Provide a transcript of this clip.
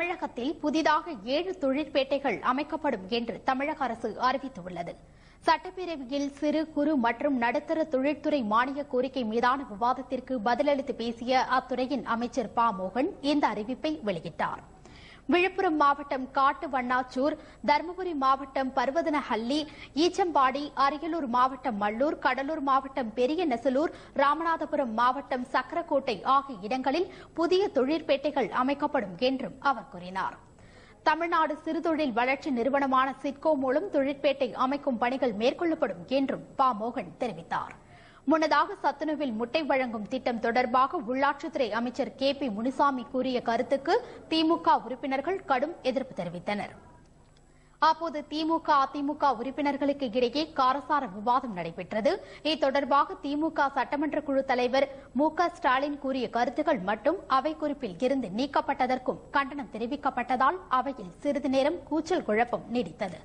தமிழகத்தில் புதிதாக 7 தொழிற்பேட்டைகள் அமைக்கப்படும் என்று தமிழக அரசு அறிவித்துள்ளது. சட்டப்பேரவையில் சிறு குறு மற்றும் நடுத்தர தொழில்துறை மானிய கோரிக்கை மீதான விவாதத்திற்கு பதிலளித்து பேசிய அத்துறையின் அமைச்சர் ப. மோகன் இந்த அறிவிப்பை வெளியிட்டார். விழுப்புரம் மாவட்டம் காட்டுவண்ணாச்சூர், தருமபுரி மாவட்டம் பர்வதனஹள்ளி, ஈச்சம்பாடி, அரியலூர் மாவட்டம் மல்லூர், கடலூர் மாவட்டம் பெரிய நெசலூர், ராமநாதபுரம் மாவட்டம் சக்கரக்கோட்டை ஆகிய இடங்களில் புதிய தொழிற்பேட்டைகள் அமைக்கப்படும் என்றும் அவர் கூறினார். தமிழ்நாடு சிறுதொழில் வளர்ச்சி நிறுவனமான சிட்கோ மூலம் தொழிற்பேட்டை அமைக்கும் பணிகள் மேற்கொள்ளப்படும் என்றும் ப. மோகன் தெரிவித்தார். முன்னதாக சத்துணவில் முட்டை வழங்கும் திட்டம் தொடர்பாக உள்ளாட்சித்துறை அமைச்சர் கே. பி. முனுசாமி கூறிய கருத்துக்கு திமுக உறுப்பினர்கள் கடும் எதிர்ப்பு தெரிவித்தனர். அப்போது திமுக, அதிமுக உறுப்பினர்களுக்கு இடையே காரசார விவாதம் நடைபெற்றது. இது தொடர்பாக திமுக சட்டமன்ற குழு தலைவர் மு. க. ஸ்டாலின் கூறிய கருத்துக்கள் மட்டும் அவை குறிப்பில் இருந்து நீக்கப்பட்டதற்கும் கண்டனம் தெரிவிக்கப்பட்டதால் அவையில் சிறிது நேரம் கூச்சல் குழப்பம் நீடித்தது.